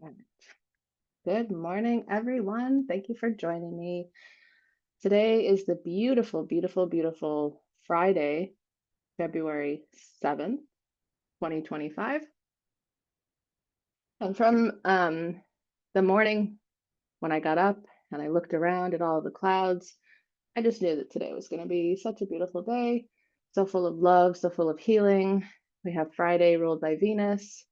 Alright. Good morning, everyone. Thank you for joining me. Today is the beautiful, beautiful, beautiful Friday, February 7th, 2025. And from the morning when I got up and I looked around at all the clouds, I just knew that today was going to be such a beautiful day, so full of love, so full of healing. We have Friday ruled by Venus.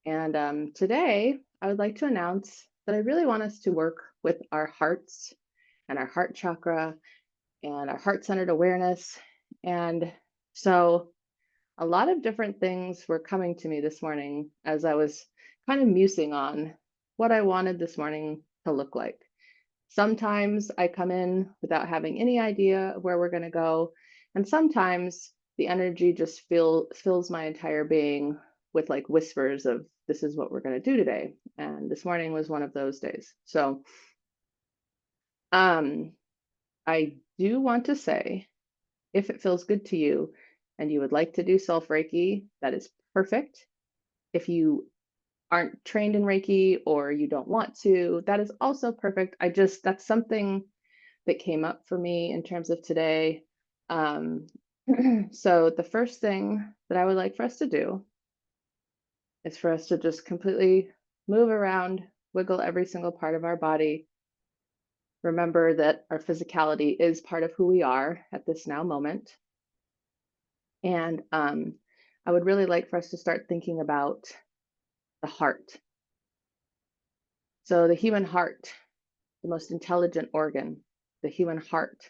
And today, I would like to announce that I really want us to work with our hearts and our heart chakra and our heart centered awareness. And so, a lot of different things were coming to me this morning as I was kind of musing on what I wanted this morning to look like. Sometimes I come in without having any idea of where we're going to go. And sometimes the energy just fills my entire being with like whispers of this is what we're going to do today. And this morning was one of those days. So um, I do want to say if it feels good to you and you would like to do self Reiki, that is perfect. If you aren't trained in Reiki or you don't want to, that is also perfect. That's something that came up for me in terms of today. Um, so the first thing that I would like for us to do is for us to just completely move around, wiggle every single part of our body. Remember that our physicality is part of who we are at this now moment. And I would really like for us to start thinking about the heart. So the human heart, the most intelligent organ, the human heart,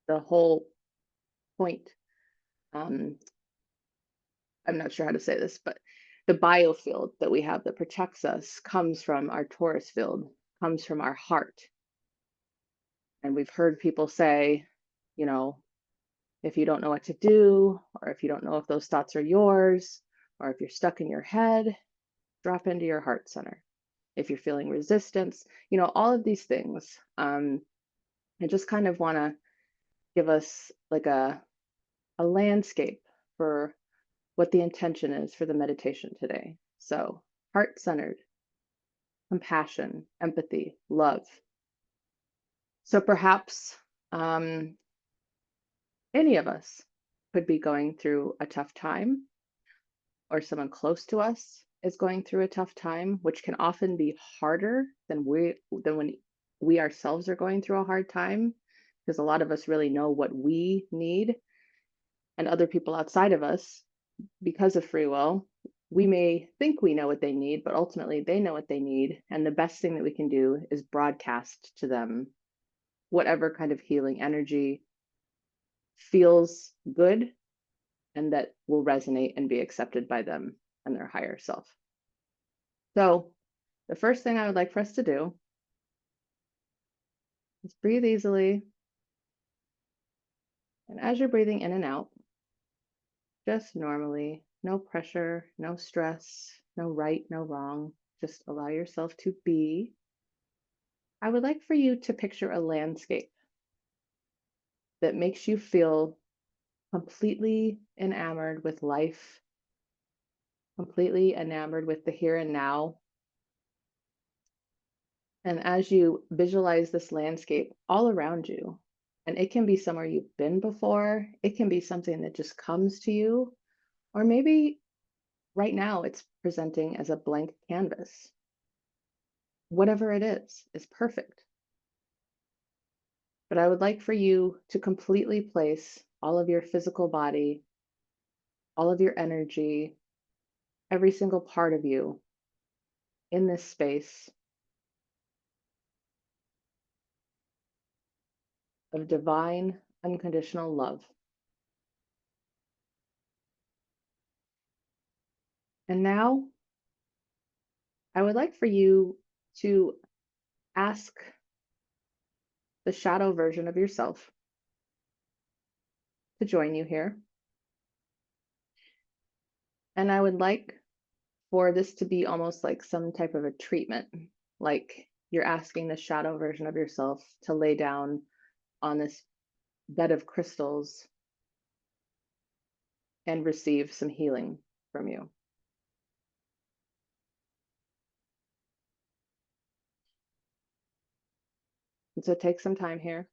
the whole point. Um, I'm not sure how to say this, but the biofield that we have that protects us comes from our torus field, comes from our heart. And we've heard people say, you know, if you don't know what to do, or if you don't know if those thoughts are yours, or if you're stuck in your head, drop into your heart center. If you're feeling resistance, all of these things. I just kind of want to give us like a landscape for what the intention is for the meditation today. So, heart centered, compassion, empathy, love. So, perhaps any of us could be going through a tough time, or someone close to us is going through a tough time, which can often be harder than when we ourselves are going through a hard time, because a lot of us really know what we need, and other people outside of us, because of free will, we may think we know what they need, but ultimately they know what they need. And the best thing that we can do is broadcast to them whatever kind of healing energy feels good and that will resonate and be accepted by them and their higher self. So, the first thing I would like for us to do is breathe easily. And as you're breathing in and out, just normally, no pressure, no stress, no right, no wrong. Just allow yourself to be. I would like for you to picture a landscape that makes you feel completely enamored with life, completely enamored with the here and now. And as you visualize this landscape all around you, and it can be somewhere you've been before, it can be something that just comes to you, or maybe right now it's presenting as a blank canvas. Whatever it is perfect. But I would like for you to completely place all of your physical body, all of your energy, every single part of you in this space of divine, unconditional love. And now I would like for you to ask the shadow version of yourself to join you here. And I would like for this to be almost like some type of a treatment, like you're asking the shadow version of yourself to lay down on this bed of crystals and receive some healing from you. And so take some time here.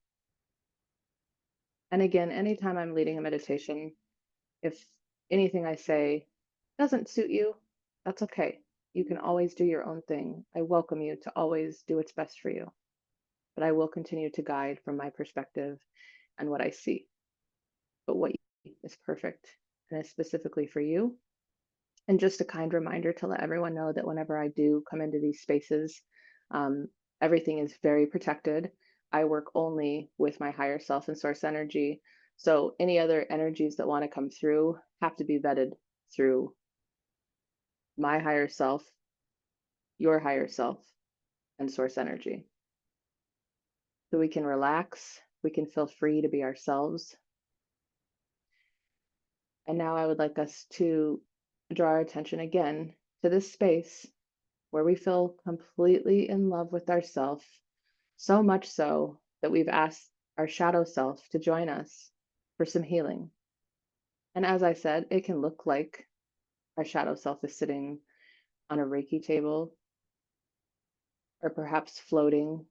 And again, anytime I'm leading a meditation, if anything I say doesn't suit you, that's okay. You can always do your own thing. I welcome you to always do what's best for you, but I will continue to guide from my perspective and what I see. But what is perfect and is specifically for you. And just a kind reminder to let everyone know that whenever I do come into these spaces, um, everything is very protected. I work only with my higher self and source energy. So any other energies that want to come through have to be vetted through my higher self, your higher self, and source energy. So we can relax, we can feel free to be ourselves. And now I would like us to draw our attention again to this space where we feel completely in love with ourselves, so much so that we've asked our shadow self to join us for some healing. And as I said, it can look like our shadow self is sitting on a Reiki table or perhaps floating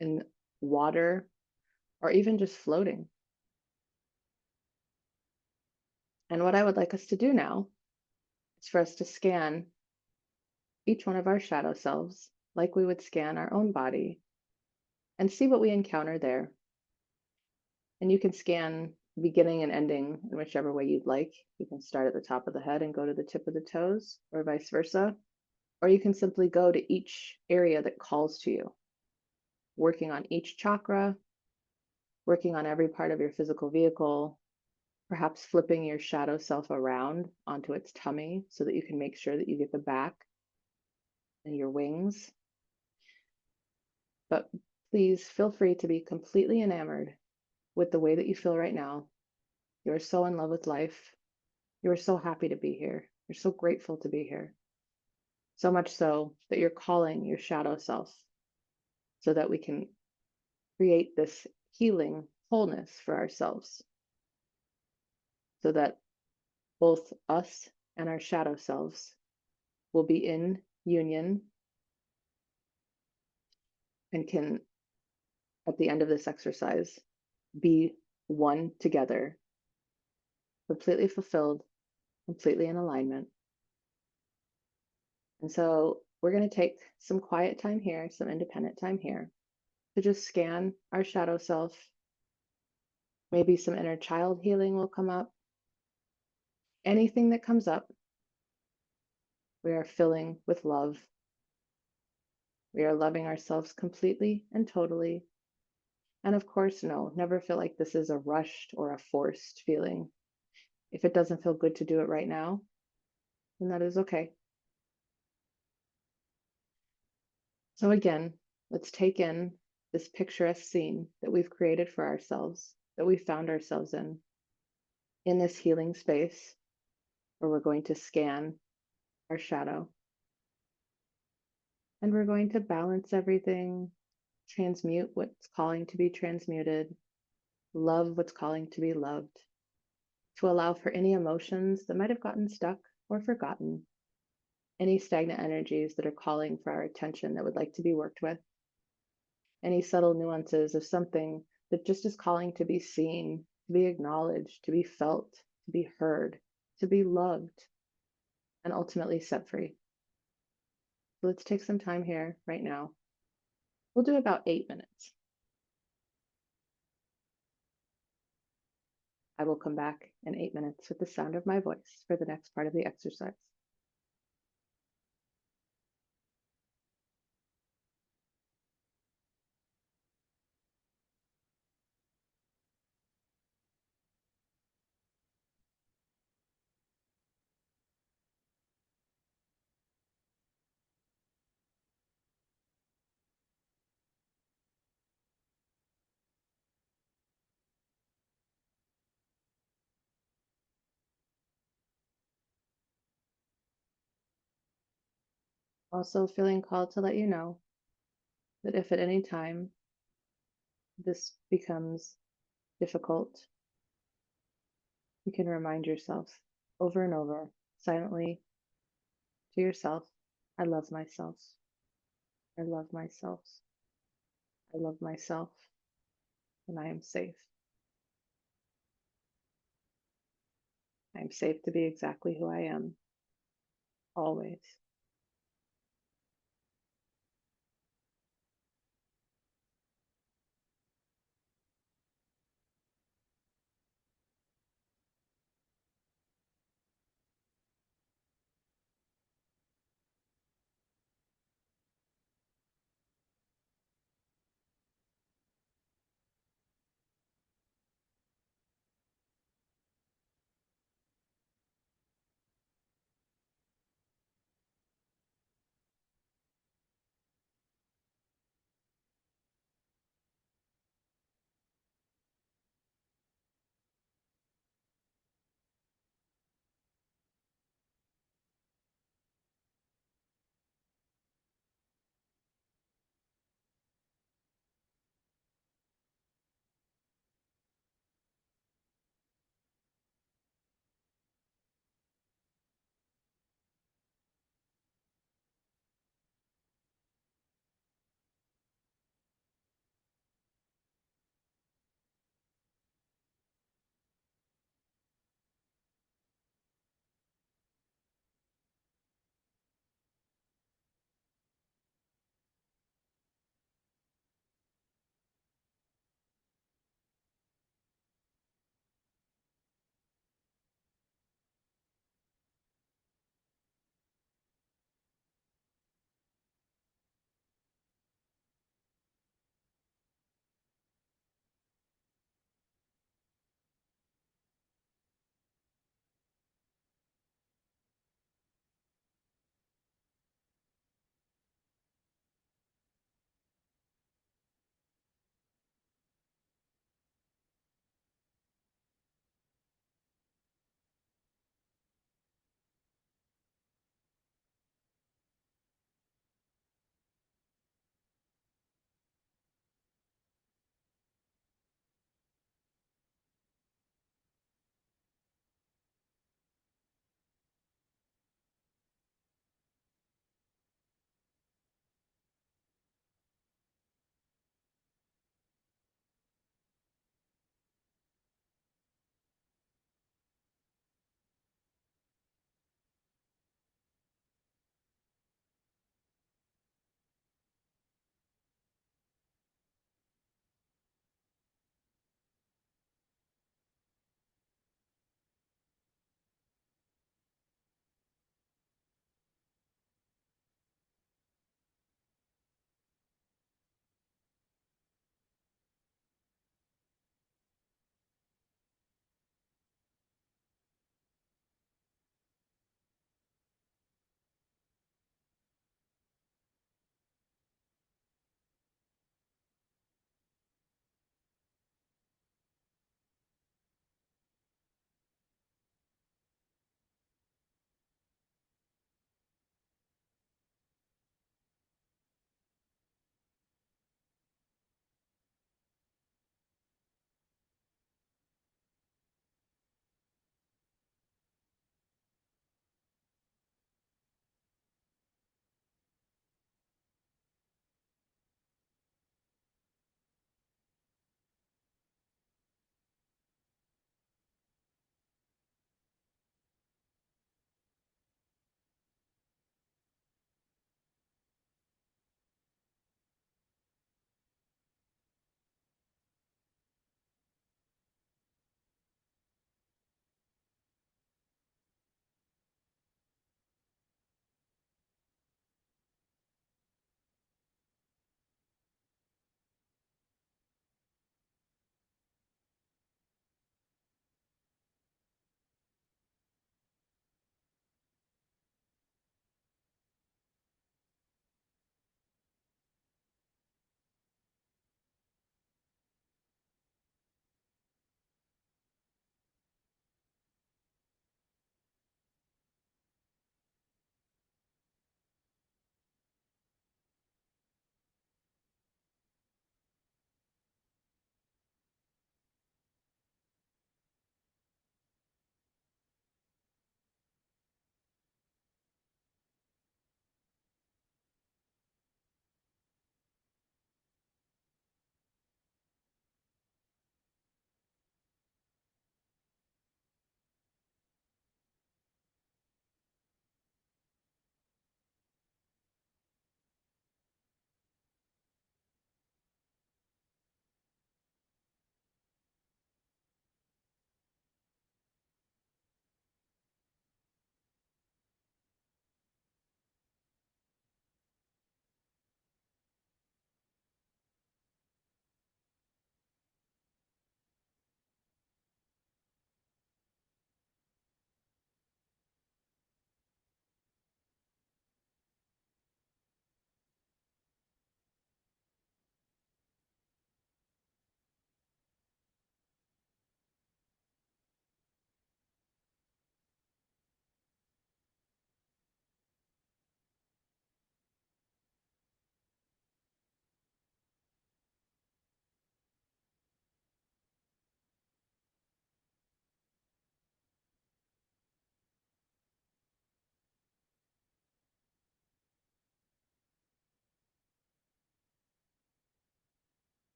in water or even just floating. And what I would like us to do now is for us to scan each one of our shadow selves like we would scan our own body and see what we encounter there. And you can scan beginning and ending in whichever way you'd like. You can start at the top of the head and go to the tip of the toes, or vice versa. Or you can simply go to each area that calls to you, working on each chakra, working on every part of your physical vehicle, perhaps flipping your shadow self around onto its tummy so that you can make sure that you get the back and your wings. But please feel free to be completely enamored with the way that you feel right now. You're so in love with life. You're so happy to be here. You're so grateful to be here. So much so that you're calling your shadow self so that we can create this healing wholeness for ourselves. So that both us and our shadow selves will be in union and can, at the end of this exercise, be one together, completely fulfilled, completely in alignment. And so we're going to take some quiet time here, some independent time here, to just scan our shadow self. Maybe some inner child healing will come up. Anything that comes up, we are filling with love. We are loving ourselves completely and totally. And of course, no, never feel like this is a rushed or a forced feeling. If it doesn't feel good to do it right now, then that is okay. So again, let's take in this picturesque scene that we've created for ourselves, that we found ourselves in this healing space where we're going to scan our shadow. And we're going to balance everything, transmute what's calling to be transmuted, love what's calling to be loved, to allow for any emotions that might have gotten stuck or forgotten, any stagnant energies that are calling for our attention that would like to be worked with, any subtle nuances of something that just is calling to be seen, to be acknowledged, to be felt, to be heard, to be loved, and ultimately set free. So let's take some time here right now. We'll do about 8 minutes. I will come back in 8 minutes with the sound of my voice for the next part of the exercise. Also feeling called to let you know that if at any time this becomes difficult, you can remind yourself over and over, silently to yourself, I love myself. I love myself. I love myself and I am safe. I am safe to be exactly who I am, always.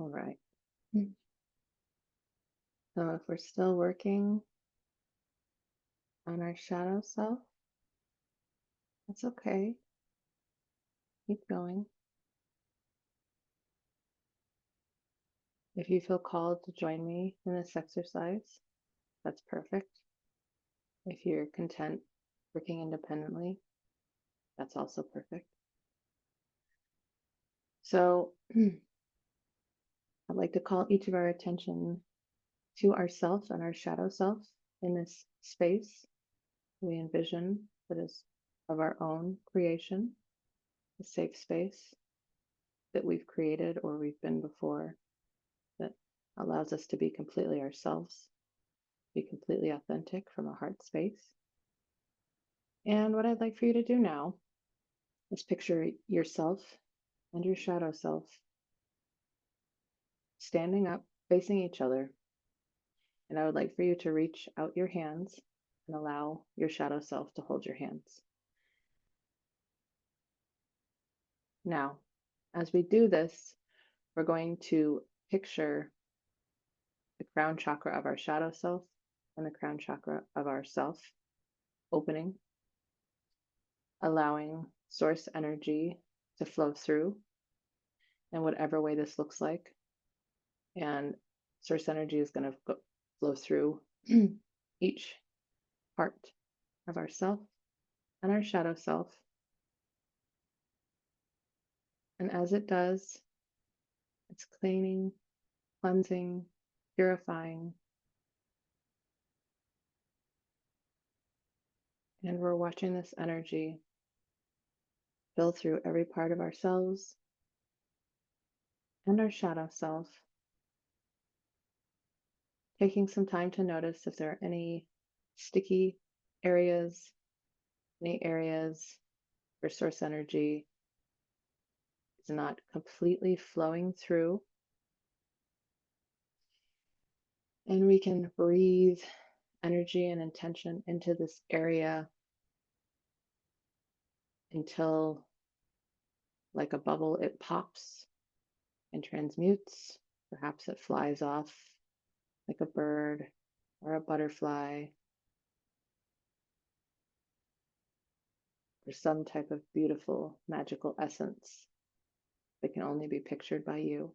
All right. So if we're still working on our shadow self, that's okay. Keep going. If you feel called to join me in this exercise, that's perfect. If you're content working independently, that's also perfect. So I'd like to call each of our attention to ourself and our shadow self in this space we envision that is of our own creation, a safe space that we've created or we've been before that allows us to be completely ourselves, be completely authentic from a heart space. And what I'd like for you to do now is picture yourself and your shadow self standing up, facing each other. And I would like for you to reach out your hands and allow your shadow self to hold your hands. Now, as we do this, we're going to picture the crown chakra of our shadow self and the crown chakra of our self opening, allowing source energy to flow through in whatever way this looks like. And source energy is going to flow through each part of ourself and our shadow self. And as it does, it's cleaning, cleansing, purifying. And we're watching this energy fill through every part of ourselves and our shadow self, taking some time to notice if there are any sticky areas, any areas where source energy is not completely flowing through. And we can breathe energy and intention into this area until, like a bubble, it pops and transmutes. Perhaps it flies off like a bird or a butterfly or some type of beautiful, magical essence that can only be pictured by you.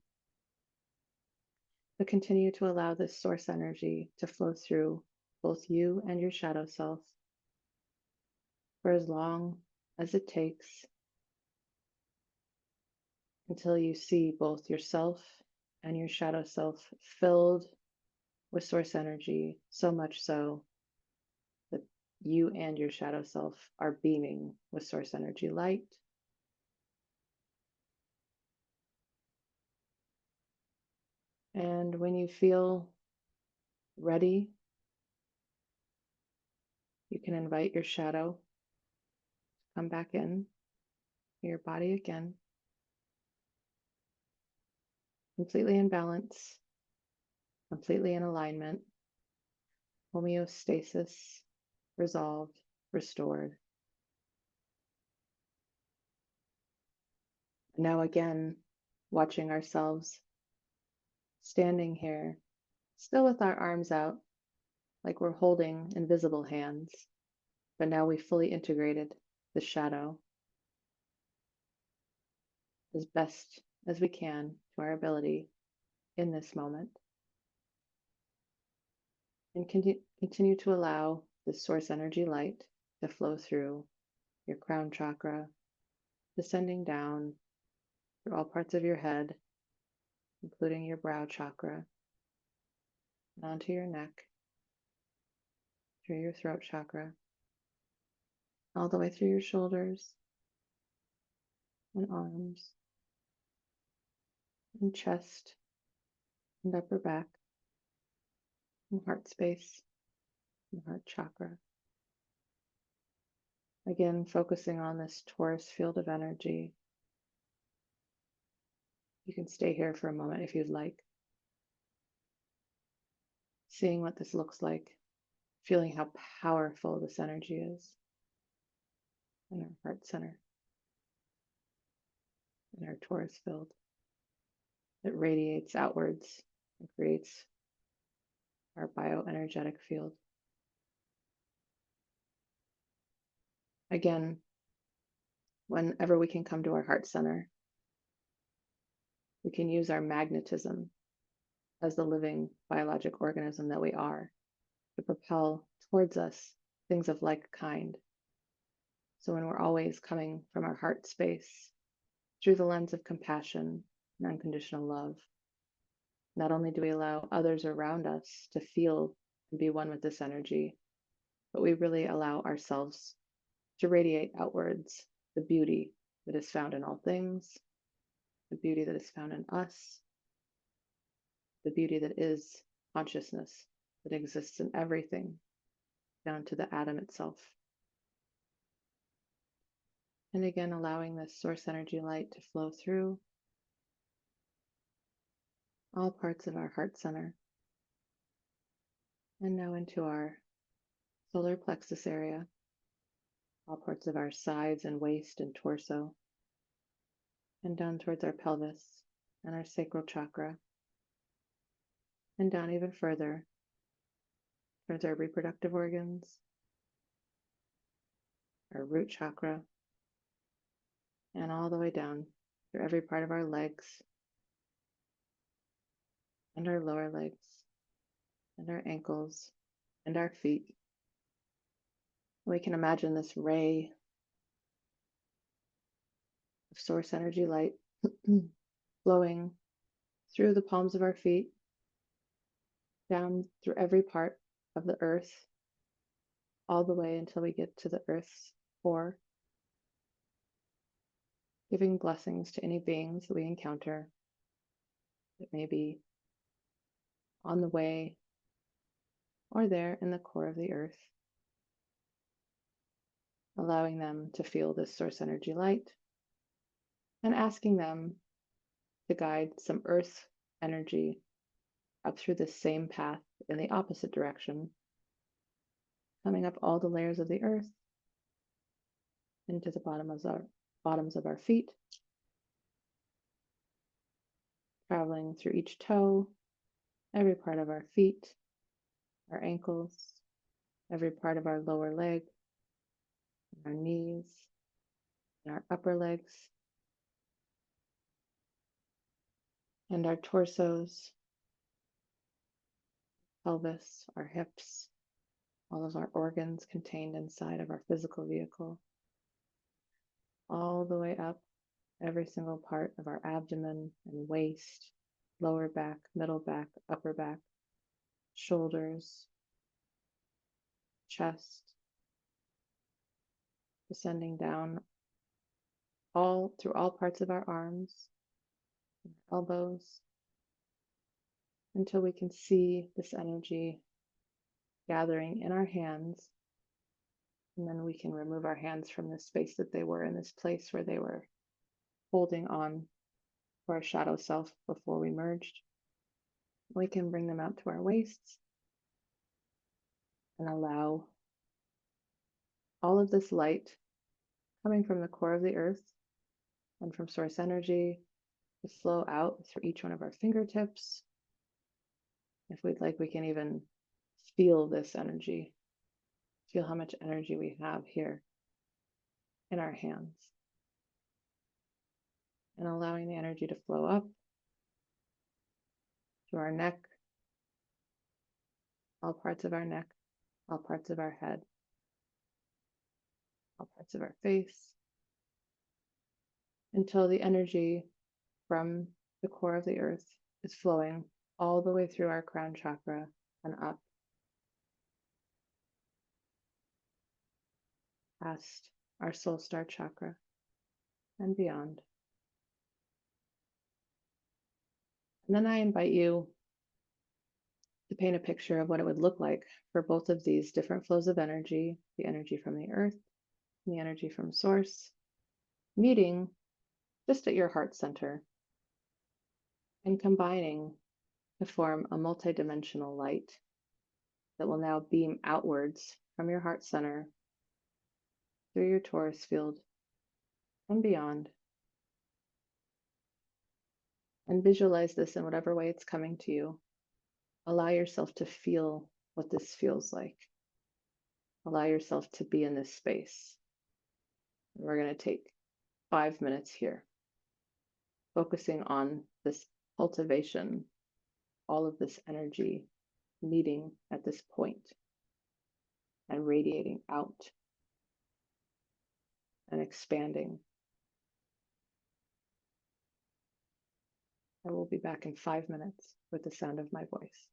But continue to allow this source energy to flow through both you and your shadow self for as long as it takes until you see both yourself and your shadow self filled with source energy, so much so that you and your shadow self are beaming with source energy light. And when you feel ready, you can invite your shadow to come back in your body again, completely in balance, completely in alignment, homeostasis, resolved, restored. Now again, watching ourselves standing here, still with our arms out, like we're holding invisible hands, but now we fully integrated the shadow as best as we can to our ability in this moment. And continue to allow the source energy light to flow through your crown chakra, descending down through all parts of your head, including your brow chakra, and onto your neck, through your throat chakra, all the way through your shoulders and arms and chest and upper back and heart space and heart chakra. Again, focusing on this torus field of energy. You can stay here for a moment if you'd like, seeing what this looks like, feeling how powerful this energy is in our heart center, in our torus field. It radiates outwards and creates our bioenergetic field. Again, whenever we can come to our heart center, we can use our magnetism as the living biologic organism that we are to propel towards us things of like kind. So when we're always coming from our heart space through the lens of compassion and unconditional love, not only do we allow others around us to feel and be one with this energy, but we really allow ourselves to radiate outwards the beauty that is found in all things, the beauty that is found in us, the beauty that is consciousness that exists in everything, down to the atom itself. And again, allowing this source energy light to flow through all parts of our heart center and now into our solar plexus area, all parts of our sides and waist and torso, and down towards our pelvis and our sacral chakra, and down even further towards our reproductive organs, our root chakra, and all the way down through every part of our legs and our lower legs and our ankles and our feet. We can imagine this ray of source energy light flowing through the palms of our feet, down through every part of the earth, all the way until we get to the earth's core, giving blessings to any beings that we encounter that may be on the way or there in the core of the earth, allowing them to feel this source energy light and asking them to guide some earth energy up through this same path in the opposite direction, coming up all the layers of the earth into the bottoms of our feet, traveling through each toe, every part of our feet, our ankles, every part of our lower leg, our knees, and our upper legs, and our torsos, pelvis, our hips, all of our organs contained inside of our physical vehicle, all the way up every single part of our abdomen and waist, lower back, middle back, upper back, shoulders, chest, descending down all through all parts of our arms, elbows, until we can see this energy gathering in our hands. And then we can remove our hands from the space that they were in, this place where they were holding on to our shadow self before we merged. We can bring them out to our waists and allow all of this light coming from the core of the earth and from source energy to flow out through each one of our fingertips. If we'd like, we can even feel this energy, feel how much energy we have here in our hands, and allowing the energy to flow up to our neck, all parts of our neck, all parts of our head, all parts of our face, until the energy from the core of the earth is flowing all the way through our crown chakra and up past our soul star chakra and beyond. And then I invite you to paint a picture of what it would look like for both of these different flows of energy, the energy from the earth and the energy from source, meeting just at your heart center and combining to form a multidimensional light that will now beam outwards from your heart center through your torus field and beyond, And visualize this in whatever way it's coming to you. Allow yourself to feel what this feels like. Allow yourself to be in this space. We're going to take 5 minutes here, focusing on this cultivation, all of this energy meeting at this point and radiating out and expanding. I will be back in 5 minutes with the sound of my voice.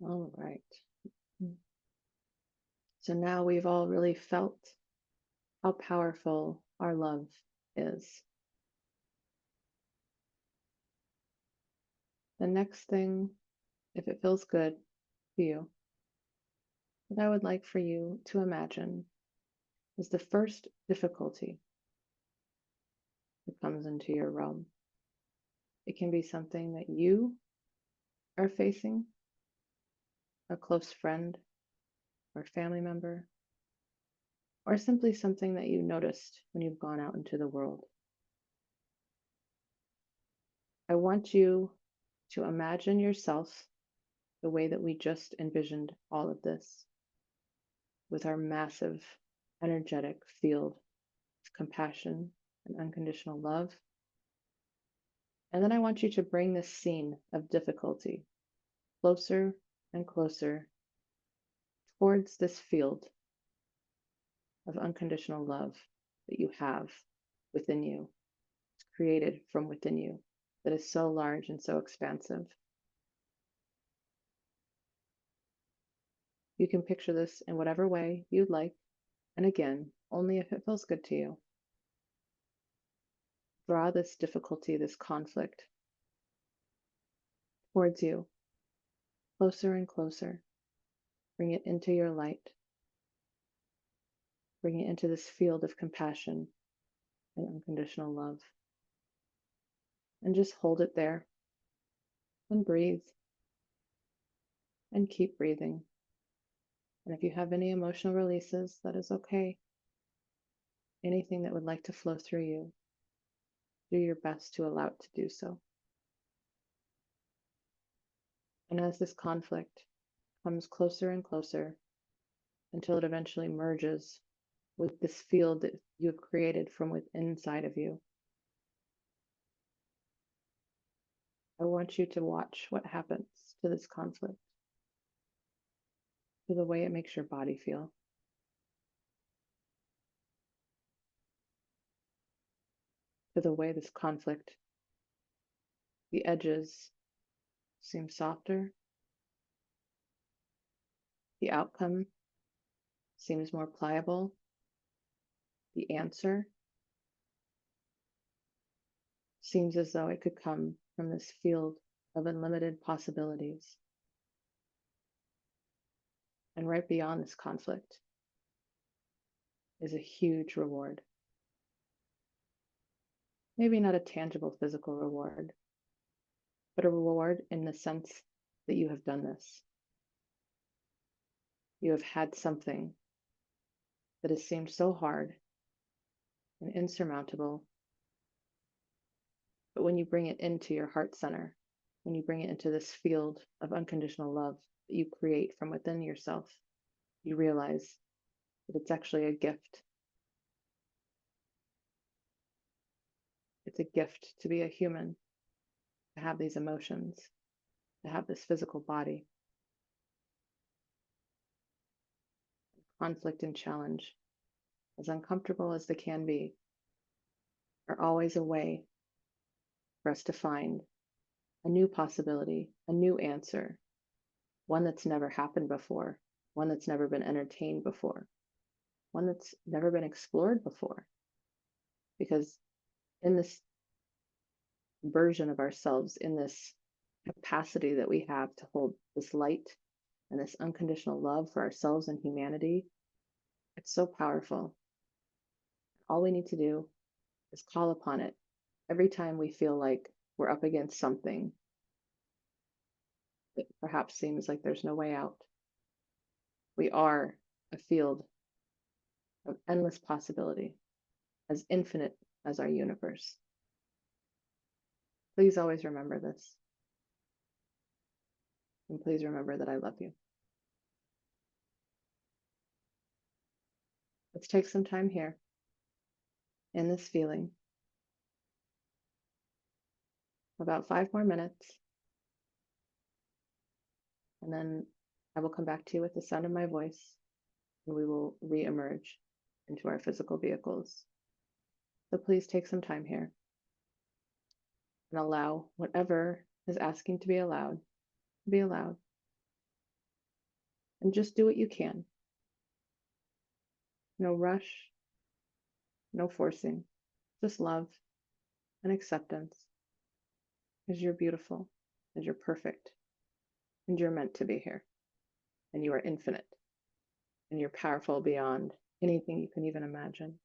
All right. So now we've all really felt how powerful our love is. The next thing, if it feels good to you, what I would like for you to imagine is the first difficulty that comes into your realm. It can be something that you are facing, a close friend or family member, or simply something that you noticed when you've gone out into the world. I want you to imagine yourself the way that we just envisioned all of this, with our massive, energetic field of compassion and unconditional love. And then I want you to bring this scene of difficulty closer and closer towards this field of unconditional love that you have within you. It's created from within you, that is so large and so expansive. You can picture this in whatever way you'd like, and again, only if it feels good to you. Draw this difficulty, this conflict towards you, closer and closer. Bring it into your light. Bring it into this field of compassion and unconditional love. And just hold it there and breathe and keep breathing. And if you have any emotional releases, that is okay. Anything that would like to flow through you, do your best to allow it to do so. And as this conflict comes closer and closer until it eventually merges with this field that you have created from within inside of you, I want you to watch what happens to this conflict, to the way it makes your body feel, to the way this conflict, the edges seem softer, the outcome seems more pliable, the answer seems as though it could come from this field of unlimited possibilities. And right beyond this conflict is a huge reward. Maybe not a tangible physical reward, but a reward in the sense that you have done this. You have had something that has seemed so hard and insurmountable, but when you bring it into your heart center, when you bring it into this field of unconditional love that you create from within yourself, you realize that it's actually a gift. It's a gift to be a human, to have these emotions, to have this physical body. Conflict and challenge, as uncomfortable as they can be, are always a way for us to find a new possibility, a new answer, one that's never happened before, one that's never been entertained before, one that's never been explored before. Because in this version of ourselves, in this capacity that we have to hold this light and this unconditional love for ourselves and humanity, it's so powerful. All we need to do is call upon it every time we feel like we're up against something that perhaps seems like there's no way out. We are a field of endless possibility, as infinite as our universe. Please always remember this. And please remember that I love you. Let's take some time here in this feeling. About 5 more minutes. And then I will come back to you with the sound of my voice, and we will re-emerge into our physical vehicles. So please take some time here and allow whatever is asking to be allowed, to be allowed. And just do what you can. No rush, no forcing, just love and acceptance, because you're beautiful. and you're perfect, and you're meant to be here, and you are infinite, and you're powerful beyond anything you can even imagine.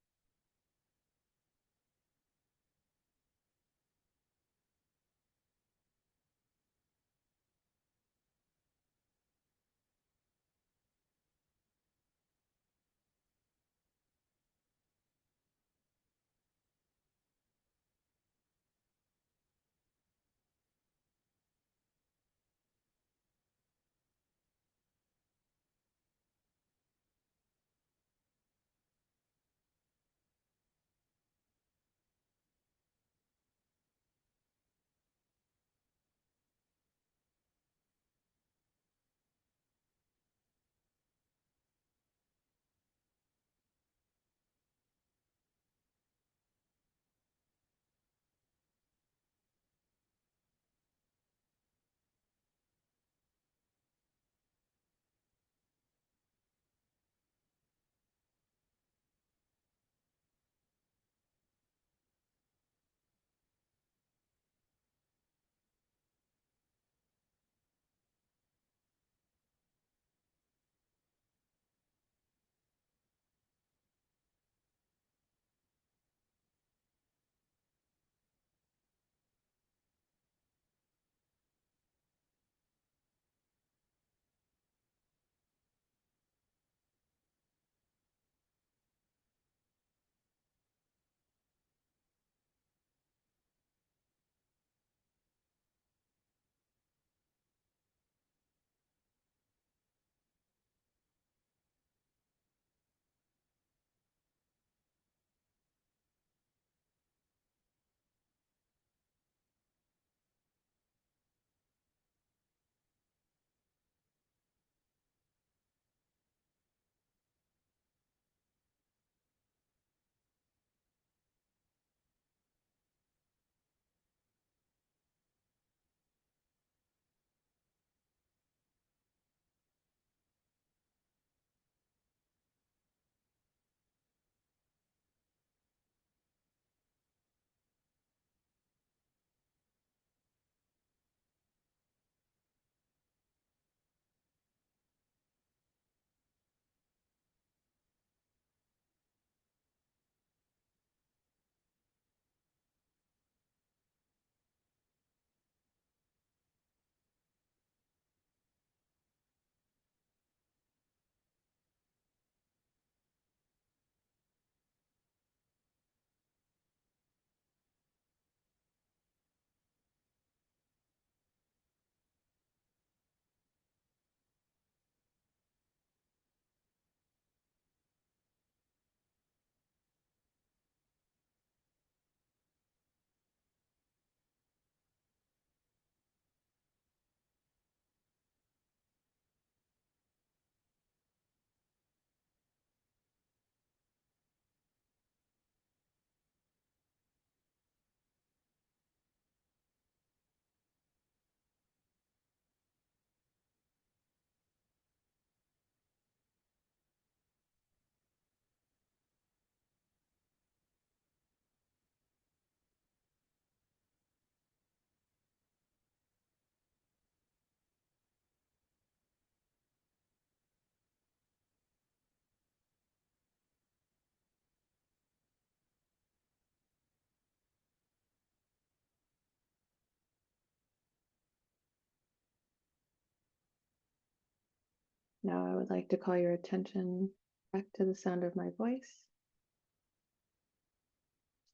Now I would like to call your attention back to the sound of my voice.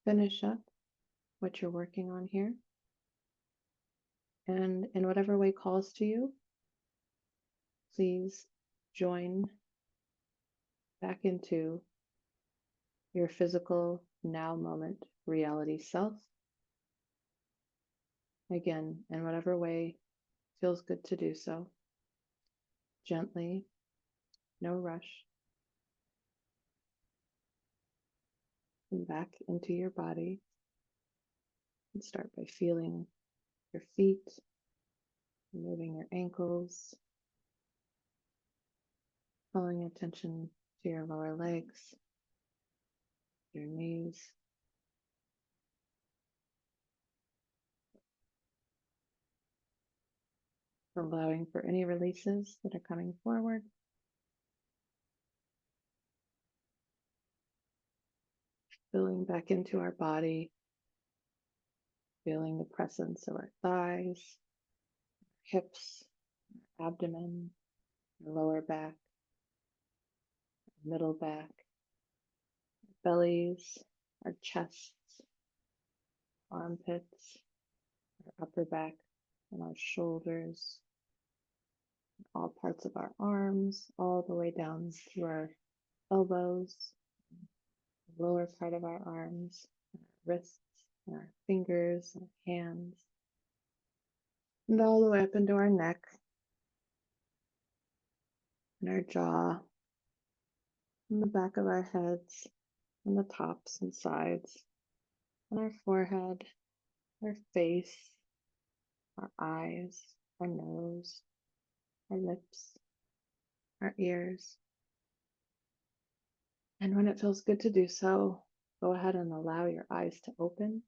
Finish up what you're working on here. And in whatever way calls to you, please join back into your physical now moment reality self. Again, in whatever way feels good to do so. Gently, no rush. Come back into your body and start by feeling your feet, moving your ankles, calling attention to your lower legs, your knees, allowing for any releases that are coming forward. Filling back into our body, feeling the presence of our thighs, hips, abdomen, lower back, middle back, bellies, our chests, armpits, our upper back, and our shoulders, all parts of our arms, all the way down to our elbows, the lower part of our arms, and our wrists, and our fingers, and hands, and all the way up into our neck, and our jaw, and the back of our heads, and the tops and sides, and our forehead, our face, our eyes, our nose, our lips, our ears. And when it feels good to do so, go ahead and allow your eyes to open